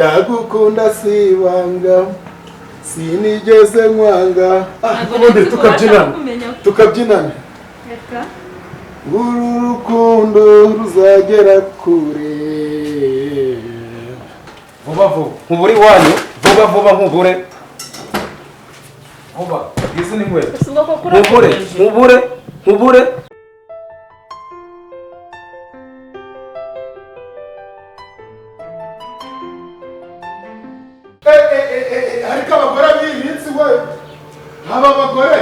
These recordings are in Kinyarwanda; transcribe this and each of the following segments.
ndagukunda sibanga sinigeze nkwanga ubundi tukabyinana uru rukundo ruzagera kure vuba nkubure wanyu vuba nkubure izi ni nkweto nkubure ariko abagore b'iminsi we aba bagore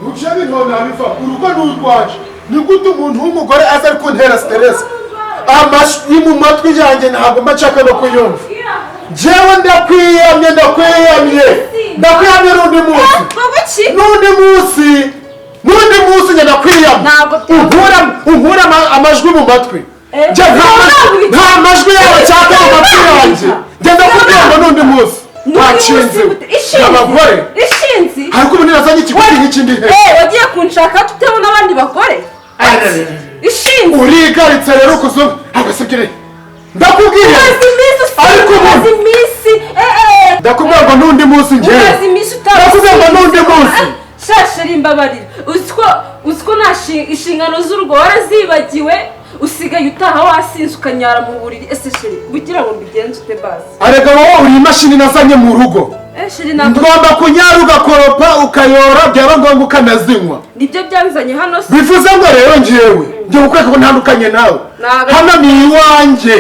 uce binona biva urugo n'urwaje ni gute umuntu w'umugore aza ari kuntera stress amashyi mu matwi yanjye ntabwo mbacaka no kuyumva jewe ndakwiyamye n'undi munsi njye ndakwiyamye unkura amajwi mu matwi nta majwi yawe cyaka mu matwi yanjye ngenda kubwira ngo n'undi munsi ntacinze abagore ariko ubu nirazanye ikiguzi nk'ikindi wagiye kunshaka tuteho n'abandi bagore ishinze urigaritse rero ukuzuma agasubire ndakubwira ariko ubu ndakubwira ngo n'undi munsi njyewe ndakubwira ngo n'undi munsi shashira imbabarira uziko nta inshingano z'urugo warazibagiwe usigaye utaha wasinze ukanyara mu buriri ese shiri kugira ngo mbigenze ute basi arega wowe uri imashini nazanye mu rugo ngomba kunyara ugakoropa ukayora byaba ngombwa ukanazinywa nibyo byanzanye hano se bivuze ngo rero njyewe njye ukweka ko ntandukanye nawe hano ni iwanjye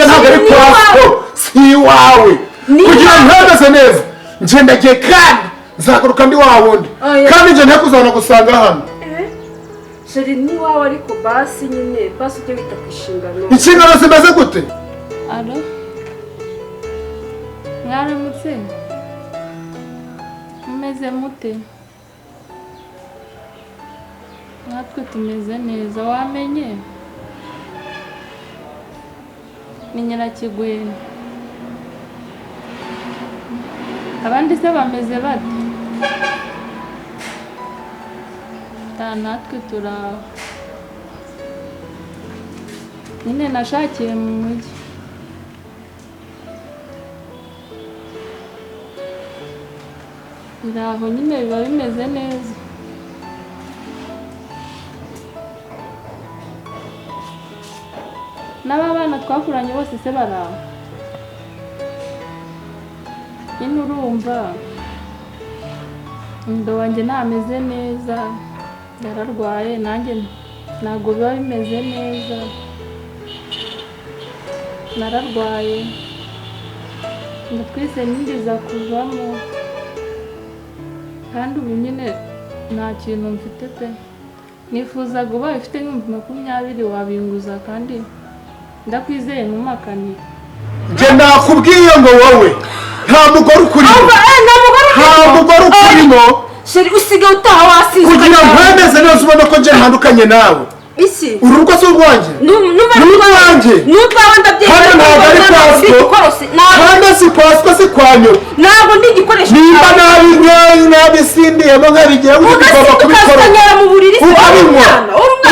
ntabwo ari kwaso si iwawe kugira ngo mpagaze neza njye ndagiye kandi nzagaruka ndi wa wundi kandi njye ntakuzana gusanga hano sheri ni wawe ariko basi nyine basi ujye wita ku inshingano zimeze gute alo mwaramutse mumeze mute natwe tumeze neza wamenye ni Nyirakigwena abandi se bameze bate natwe turaho nyine nashakiye mu mujyi biraho nyine biba bimeze neza n'aba bana twakuranye bose se baraho nyine urumva ndo wanjye ntameze neza yararwaye nanjye ntabwo biba bimeze neza nararwaye twese nindiza kuvamo kandi ubu nyine nta kintu mfite pe nifuzaga ubaye ufite nk'ibihumbi 20 wabinguza kandi ndakwizeye ntumakaniye njye nakubwiye ngo wowe nta mugore ukurimo sheri usigaye utaha wasinze kugira ngo mpemeze neza ubona ko njye ntandukanye nawe isi uru rugo si urwanjye n'urwanjye n'urwawe ndabyemera ntabwo ari kwasko kandi si kwasko si kwanyu ntabwo ndi igikoresho nimba nabisindiyemo nkabigira ngo ugomba kubikora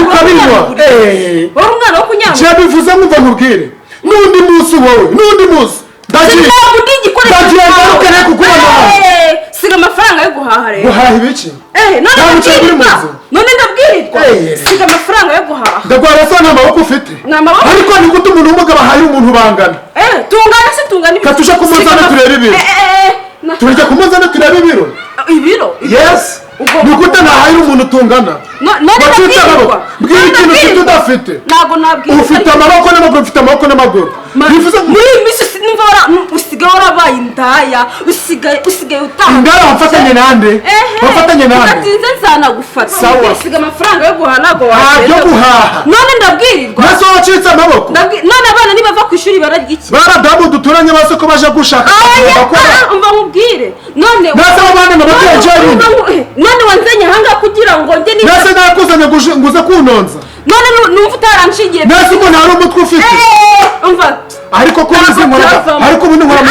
ukabinywa umwana wo kunyama njye bivuze ngo nkubwire n'undi munsi wowe n'undi munsi ndagiye ngarukane kukubona siga amafaranga yo guhaha rero guhaha ibiki none ndabwirirwa siga amafaranga yo guhaha ndagwara se nta maboko ufite ariko ni gute umuntu w'umugabo ahaye umuntu bangana tungana se tungana ibiro katuje ku munzani turebe ibiro tureke ku munzani turebe ibiro yes ni gute nahaye umuntu tungana none ndabwirirwa mbwira ikintu ufite udafite ntabwo nabwirirwa ufite amaboko n'amaguru ufite amaboko n'amaguru bivuze muri iyi minsi usigaye warabaye indaya usigaye utaha indaya wafatanye nande udatinze nzanagufata usiga amafaranga yo guhaha ntabwo yo guhaha none ndabwirirwa nase wacitse amaboko none abana nibava ku ishuri bararya iki baradamu duturanye base ko baje gushaka umva nkubwire none nase abana none wanzanye ahangaha kugira ngo njye ni nase nakuzanye nguze kunonza none numva utaranshingiye nase umuntu hari umutwe ufite umva ariko kubizi nkora ariko ubundi nkora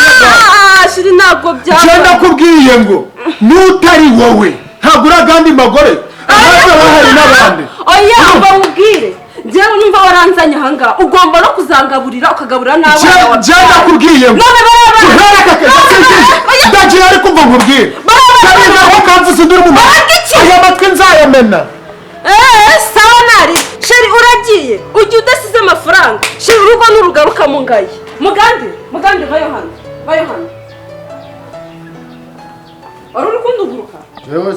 shiri ntabwo byaba cyenda kubwiye ngo n'utari wowe ntabwo uragandi magore abaza bahari n'abandi oya umva nkubwire njyewe numva waranzanye ahangaha ugomba no kuzangaburira ukagaburira n'abana cyenda nakubwiye ngo ndagiye ariko umva nkubwire aho kamvuze nduri mu aya matwi nzayamena sawa nari sheri uragiye ujya udasize amafaranga sheri urugo n'urugaruka mu ngayi mugande vayo hano wari uri kunduguruka jewe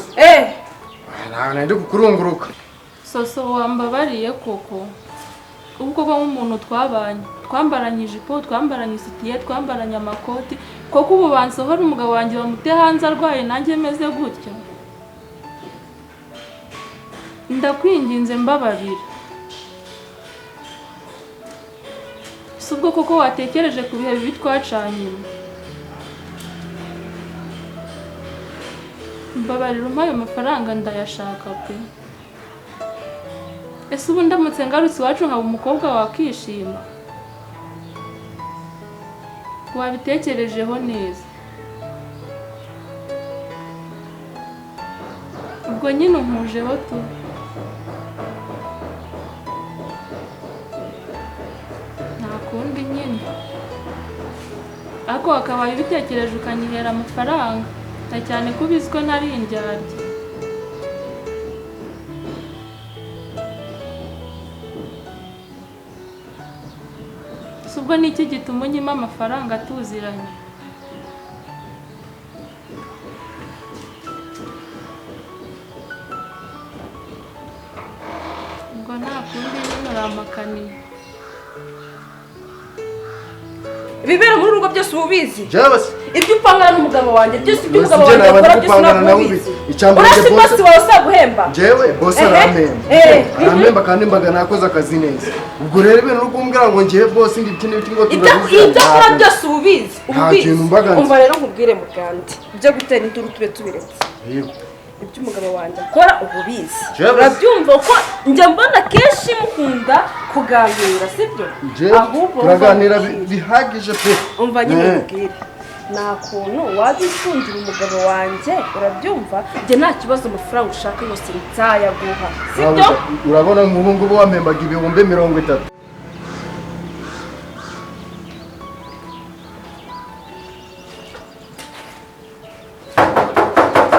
ntabwo ndi kukurunguruka soso wambabariye koko ubwo ko nk'umuntu twambaranye ijipo twambaranye isutiye twambaranye amakoti koko ubu bansohora umugabo wanjye bamute hanze arwaye nanjye meze gutya ndakwinginze mbabarira si ubwo koko watekereje ku bihe bibi twacanye mbabarira umpa ayo mafaranga ndayashaka pe ese ubu ndamutse ngarutse iwacu nkaba umukobwa wakishima wabitekerejeho neza ubwo nyine unkujeho tu nta kundi nyine ariko wakabaye ubitekereje ukanyihera amafaranga na cyane ko ubizi ko ntari indyarya ubwo ni iki gituma unyima amafaranga tuziranye ubwo nta kundi nyine uramakaniye ibibera muri urugo byose uba ubizi jewe ibyo upangana n'umugabo wanjye byose ibyo umugabo wanjye akora byose ntabwo ubizi urasi bosi wawe usaguhemba jewe bosi arampemba kandi mbaga nakoze akazi neza ubwo rero ibintu uri kumbwira ngo ngiye bosi ngo iki n'iki ngo turabizi ibyo akora byose uba ubizi umva rero nkubwire mugandi ibyo gutera induru tube tubiretse ibyo umugabo wanjye akora uba ubizi urabyumva ko njya mbona kenshi mukunda kuganira sibyo ahubwo turaganira bihagije pe umva nyine nkubwire nta kuntu wabisundira umugabo wanjye urabyumva njye nta kibazo amafaranga ushaka yose nzayaguha sibyo urabona nk'ubu ngubu wampembaga ibihumbi 30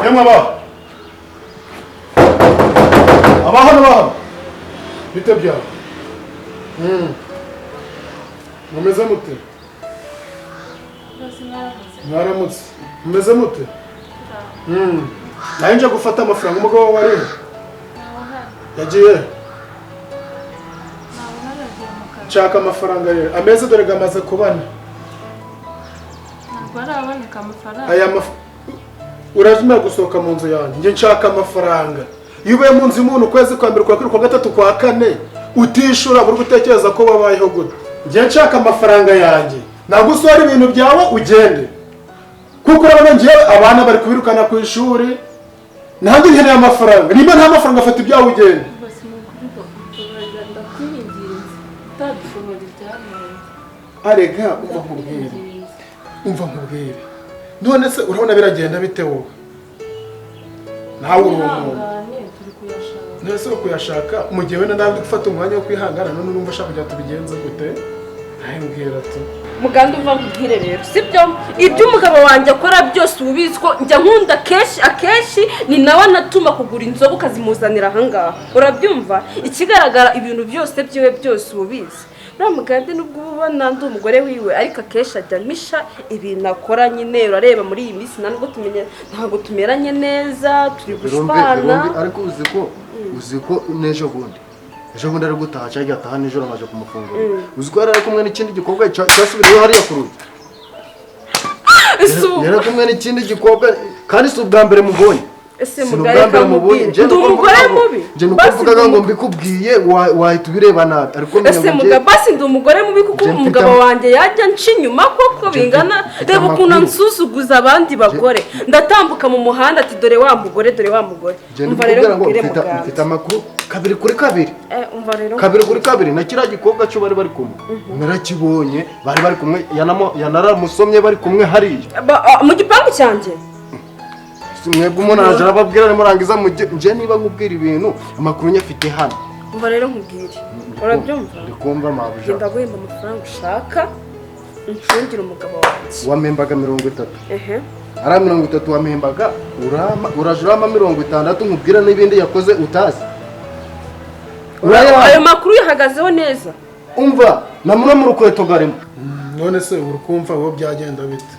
yemwe abaho bite byawe mumeze mute mwaramutse mumeze mute nayo nje gufata amafaranga umugabo wari yagiye nshaka amafaranga rero ameze dore gamaze kubana ntabwo araboneka amafaranga aya urazimira gusohoka mu nzu yanjye njye nshaka amafaranga iyo ubaye mu nzu y'umuntu ukwezi kwa mbere kwa kabiri kwa gatatu kwa kane utishura buri gutekereza ko babayeho gute njye nshaka amafaranga yanjye ntabwo usohora ibintu byawe ugende kuko urabona ngewe abana bari kubirukana ku ishuri ntabwo nkeneye amafaranga niba nta mafaranga afata ibyawe ugende arega umva nkubwire none se urabona biragenda bite wowe nawe uri umuntu nese wo kuyashaka mu gihe wenda ndabwo gufata umwanya wo kwihangana none numva ashaka kujya tubigenza gute mbwira ati muganda umva nkubwire rero sibyo ibyo umugabo wanjye akora byose ubizi ko njya nkunda akenshi ni nawe anatuma kugura inzoga ukazimuzanira ahangaha urabyumva ikigaragara ibintu byose byiwe byose ubizi uriya mugande nubwo ubona ndi umugore wiwe ariko akenshi ajya misha ibintu akora nyine urareba muri iyi minsi ntabwo tumeranye neza turi gushwana ariko uzi ko n'ejo bundi ari gutaha cyangwa ataha nijoro amaze kumufungura uzi ko yari ari kumwe n'ikindi gikobwa cyasubiriyeho hariya ku rugi yari ari kumwe n'ikindi gikobwa kandi si ubwa mbere mubonye ese mugare kamubwire ndi umugore mubi njye nuko mvugaga ngo mbikubwiye wahita ubireba nabi ariko ese mugabo basi ndi umugore mubi kuko umugabo wanjye yajya nca inyuma koko bingana reba ukuntu nsusuguza abandi bagore ndatambuka mu muhanda ati dore wa mugore umva rero mbwire muganga mfite amakuru 2 kuri 2 umva rero 2 kuri 2 na kiriya gikobwa cyo bari kumwe narakibonye bari kumwe yanaramusomye bari kumwe hariya mu gipangu cyanjye mwebwe umuntu araje arababwira ari murangiza nje niba nkubwira ibintu amakuru nyafite hano umva rero nkubwire urabyumva ndikumva mabuje ndaguhemba amafaranga ushaka ncungira umugabo wanjye. wamembaga 30. Ehe. Ara 30 wamembaga uraje urama 60 nkubwira n'ibindi yakoze utazi. Ayo makuru yahagazeho neza. Umva namuna mu rukweto garimo. None se urukumva wo byagenda bite?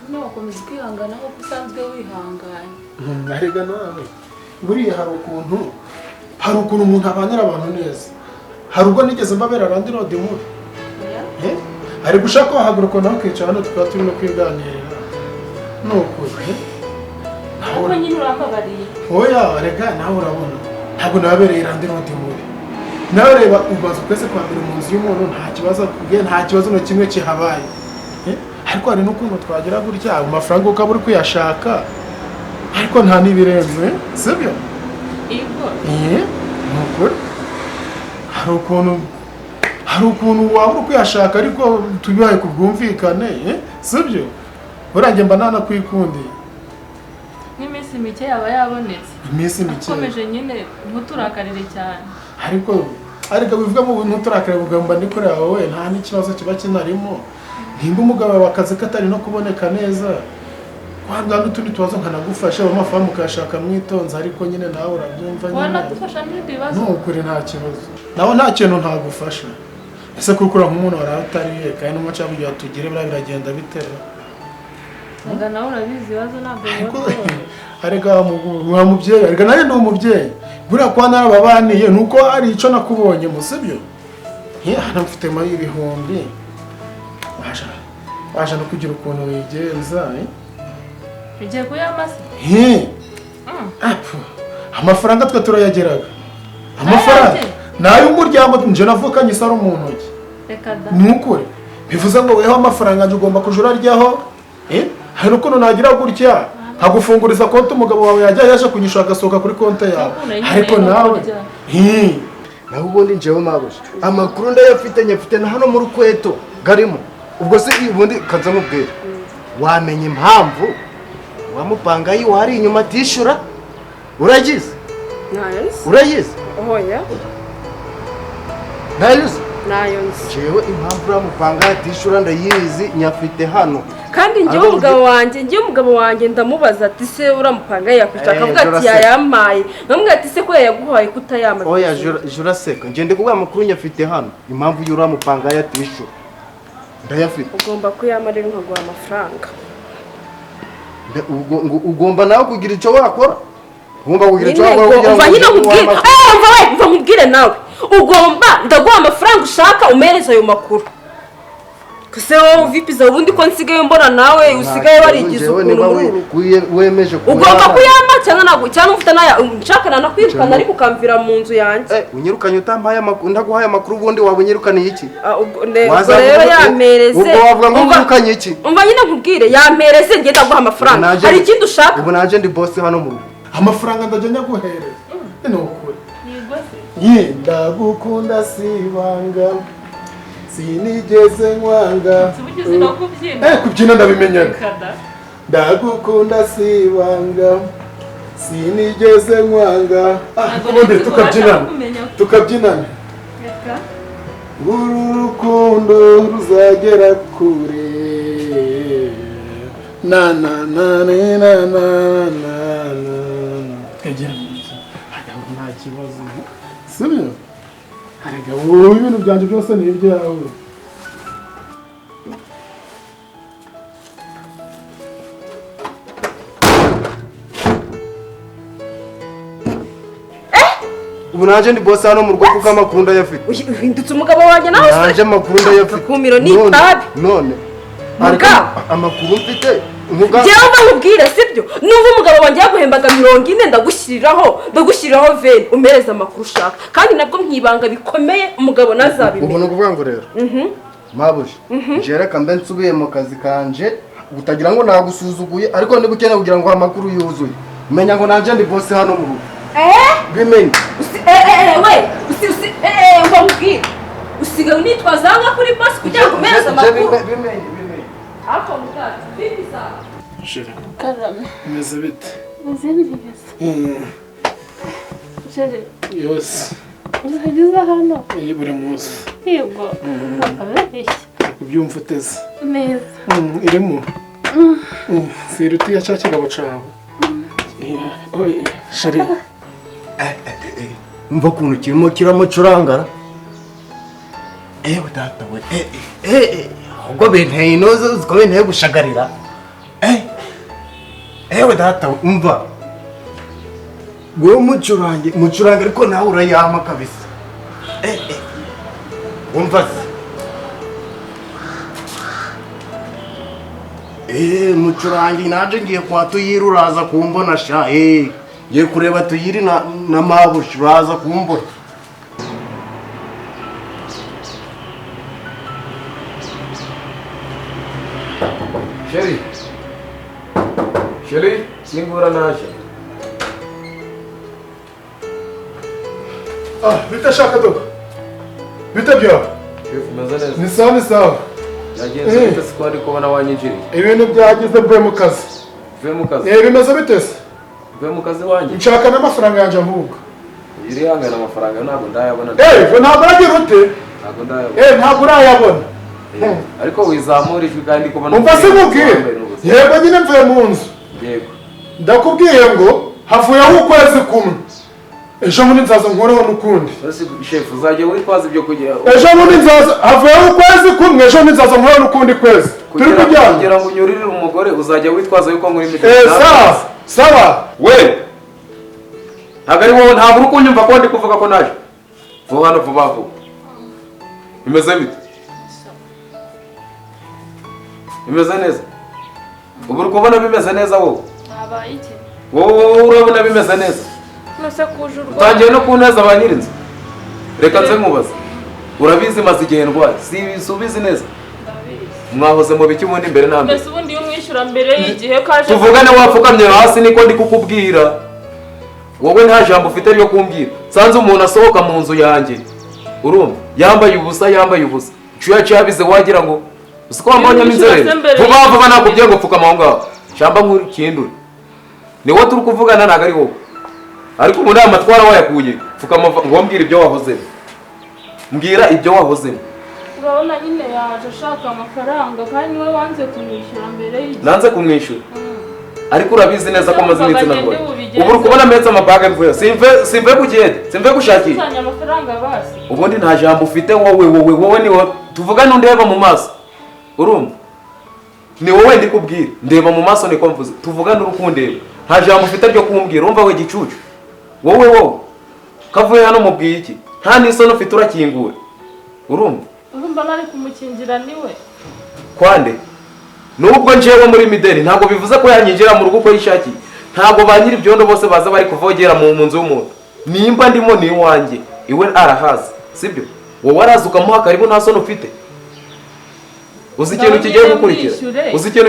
No komeza kwihangana ko usanzwe wihanganye. Arega nawe. Buriya hari ukuntu umuntu abanira abantu neza. Hari ubwo nigeze mbabera randi road muri. Ari gushaka wahaguruka nawe kwicara hano tukaba turimo kwiganirira. Nukuri. Ariko nyine urambabariye. Oya, rega nawe urabona. Ntabwo nabereye randi road muri. Nawe reba ubaza kwese kwambira mu nzu y'umuntu nta kibazo na kimwe kihabaye. Ariko hari n'ukuntu twagira gutya amafaranga ukaba uri kuyashaka. Ariko nta nibirenze, sibyo? Yego. Nukuri. Hari ukuntu waba uri kuyashaka ariko tubihaye kubwumvikane, sibyo? Urange mba nanakwikundiye. Nk'iminsi mike yaba yabonetse. Iminsi mike. Komeje nyine ntuturakarire cyane. Ariko bivuga mu ntuturakarire bugamba ndi kuri wowe nta n'ikibazo kiba kinarimo. Nimba umugabo wakaze katari no kuboneka neza. Kwanga n'utundi tubazo nkanagufasha amafaranga mukashaka mwitonza ariko nyine nawe urabyumva nyine. Wana dufasha n'ibindi bibazo. Nukuri nta kibazo. Nawe nta kintu ntagufasha. Ese kukura nk'umuntu waratariye kandi n'umuca byo tugire biragenda bitera. Nga nawe urabizi ibibazo ntabwo arega wa mubyeyi arega nawe ni umubyeyi. Buriya kwa narababaniye nuko ari ico nakubonye musibyo. Hano mfite mayi ibihumbi. Waje no kugira ukuntu wigenza, Ugiye kuyamasa? Amafaranga twe turayageraga. Amafaranga nayo umuryango nje navukanye isaro mu ntoki. Reka da. Nukuri. Bivuze ngo weho amafaranga nje ugomba kujura ryaho. Hari ukuntu nagira gutya nkagufunguriza konti umugabo wawe yajya yaje kunyishaka gasohoka kuri konti yawe. Ariko nawe naho ubundi njewe mabuje amakuru ndayafite na hano mu rukweto garimo. Ubwo se ubundi kaza mubwira wamenye impamvu wamupanga yi wari inyuma tishura uragize? Urayize? Oya. Nayize? Nayonze. Jewe impamvu ramupanga tishura ndayizi nyafite hano. Kandi njye umugabo wanjye ndamubaza ati se uramupanga yakwishaka avuga ati yayamaye. Namwe ati se ko yaguhaye kutayamaye. Oya jura seka nje ndikuvuga amakuru nyafite hano impamvu y'uramupanga yatishura ndayafite. Ugomba kuyamarira nkaguha amafaranga. Ugomba nawe kugira icyo wakora. Ugomba kugira icyo wakora kugira ngo nyine nkubwire nawe. Ugomba ndaguha amafaranga ushaka umereza ayo makuru. Kuse wowe vipiza ubundi ko nsigaye mbona nawe usigaye warigize ukuntu wemeje ugomba kuyama cyangwa ufite naya nshakana nakwirukana ariko ukamvira mu nzu yanjye. Unyirukanye utampaye amakuru ndaguhaye amakuru ubundi wabunyirukaniye iki? Rero yamereze. Ubwo wavuga ngo unyirukanye iki? Umva nyine nkubwire yamereze ngenda guha amafaranga. Hari ikindi ushaka? Ubu naje ndi boss hano mu rugo. Amafaranga ndajya nyaguhereza. Nukuri. Ndagukunda sibanga. Sinigeze nkwanga. Kubyina ndabimenyera. Ndagukunda sibanga. Sinigeze nkwanga. Ubundi tukabyinana. Uru rukundo ruzagera kure. Na na na na na na. Nta kibazo. Sibyo? Arega wowe ibintu byanje byose ni ibyawe. Ubu naje ndi boss hano mu rugo kuko amakuru ndayafite. Uhindutse umugabo wanjye nawe se? Naje amakuru ndayafite. Kumiro ni tabi. None. Amakuru mfite. Jewe nkubwire sibyo? Numva umugabo wanjye yaguhembaga 40 ndagushyiriraho 20 umereza amakuru ushaka. Kandi nabwo nkibanga bikomeye umugabo nazabimenya. Ubu no kuvuga ngo rero. Mabuje. Jere kambe nsubiye mu kazi kanje utagira ngo nagusuzuguye ariko ndi bukeneye kugira ngo amakuru yuzuye. Menya ngo nanje ndi boss hano mu rugo. Bimenye. Mbambwire. Usigaye unitwazanga kuri boss kugira ngo umereze amakuru. Bimenye. Hapo mutatu. Vipi sana? Shira. Karame. Meze bite? Meze neza. Jere. Yose. Uzageza hano. Buri munsi. Yego. Akabeshya. ubyumva uteze neza irimo siruti ya cya kigabo cawe shari mva ukuntu kirimo kiramucurangara ewe data we ubwo binteye inoze uziko binteye gushagarira ewe data we umva gwe mucurange ariko nawe urayama kabisa umva se mucurange naje ngiye kwa Tuyiri uraza kumbona sha ngiye kureba Tuyiri na Mabushi uraza kumbona Sheri, singura naje. bita shaka dogo bita bya ni sawa Yagenze bite siko ari kubona wanyinjiriye. ibintu byagize mvuye mu kazi bimeze bite se Mvuye mu kazi wanjye. nshaka n'amafaranga yanjye ahubwo Iri hangana amafaranga ntabwo ndayabona. ntabwo uragira ute Ntabwo ndayabona. ntabwo urayabona Ariko wizamura ijwi kandi kubona. umva se nkubwire yego nyine mvuye mu nzu Yego. ndakubwiye ngo havuyeho ukwezi kumwe ejo bundi nzaza nkoreho n'ukundi Chef uzajya witwaza ibyo kujya. ejo bundi nzaza havuyeho ukwezi kumwe ejo bundi nzaza nkoreho n'ukundi kwezi turi kujyana kugira ngo unyuririre umugore uzajya witwaza yuko muri miti. sawa we ntabwo ari wowe ntabwo uri kunyumva ko ndi kuvuga ko naje vuba hano vuba vuba bimeze bite bimeze neza ubu uri kubona bimeze neza wowe habaye iki wowe urabona bimeze neza nose kuje urwaye utangiye no kuneza ba nyirinzu reka nze nkubaze urabizi maze igihe ndwaye si ubizi neza mwahoze mu biki ubundi mbere na mbere mbese ubundi iyo umwishyura mbere y'igihe kaje tuvugane wapfukamye hasi niko ndi kukubwira wowe nta jambo ufite ryo kumbwira sanze umuntu asohoka mu nzu yanjye urumva yambaye ubusa cyuya cyabize wagira ngo usiko wambonye inzerere vuba nakubwiye ngo pfukama aho ngaho shamba nk'ikindure ni wowe turi kuvugana ntabwo ari wowe ariko ubu nta matwara wayakuye pfukama ngo mbwira ibyo wahozemo mbwira ibyo wahozemo urabona nyine yaje ashaka amafaranga kandi niwe wanze kumwishyura mbere y'igihe nanze kumwishyura ariko urabizi neza ko maze iminsi nagoye ubu uri kubona metse amabaga mvuye simve kugenda simve gushakira amafaranga basi ubundi nta jambo ufite wowe ni wowe tuvugane undeba mu maso urumva ni wowe ndi kubwira ndeba mu maso niko mvuze tuvugane urukundeba nta jambo ufite ryo kumbwira urumva we gicucu wowe kavuye hano mubwiye iki nta n'isoni ufite urakingura urumva nari kumukingira niwe kwande nubwo njewe muri mideli ntabwo bivuze ko yanyinjira mu rugo uko yishakiye ntabwo ba nyiri ibyondo bose baza bari kuvogera mu nzu y'umuntu nimba ndimo ni iwanjye iwe arahazi sibyo wowe araza ukamuha karibu nta soni ufite uzi ikintu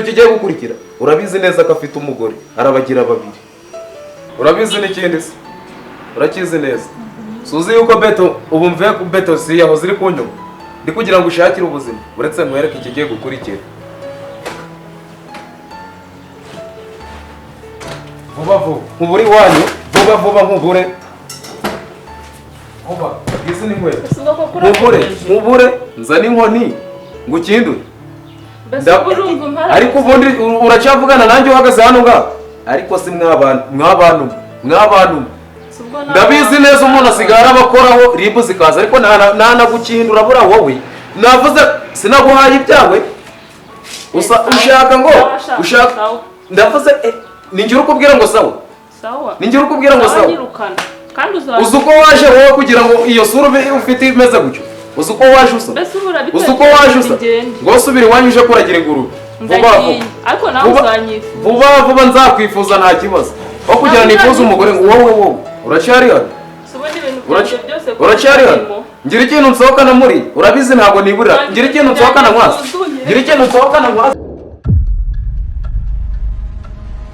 kigiye gukurikira urabizi neza ko afite umugore arabagira babiri urabizi n'ikindi se urakizi neza suzi yuko beto ubu mvuye ku beto si yahoze iri kunyuma ndi kugira ngo ushakire ubuzima uretse nkwereke ikigiye gukurikira vuba nkubure iwanyu vuba nkubure izi ni nkweto nkubure nzana inkoni ngo ukindure ariko ubundi uracyavugana nanjye uhagaze hano ngaho ariko si mwabantu ndabizi neza umuntu asigara abakoraho ribu zikaza ariko ntanagukindura bura wowe navuze sinaguhaye ibyawe ushaka ngo ndavuze ningira ukubwira ngo sawa ningira ukubwira ngo sawa uzi uko waje wowe kugira ngo iyo sura ufite imeze gutyo uzi uko waje usa ngo usubire iwanyu uje kuragira ingurube vuba nzakwifuza nta kibazo aho kugira nifuze umugore ngo wowe uracyari hano ngira ikintu nsohokana muri urabizi ntabwo nibura ngira ikintu nsohokana nkwaza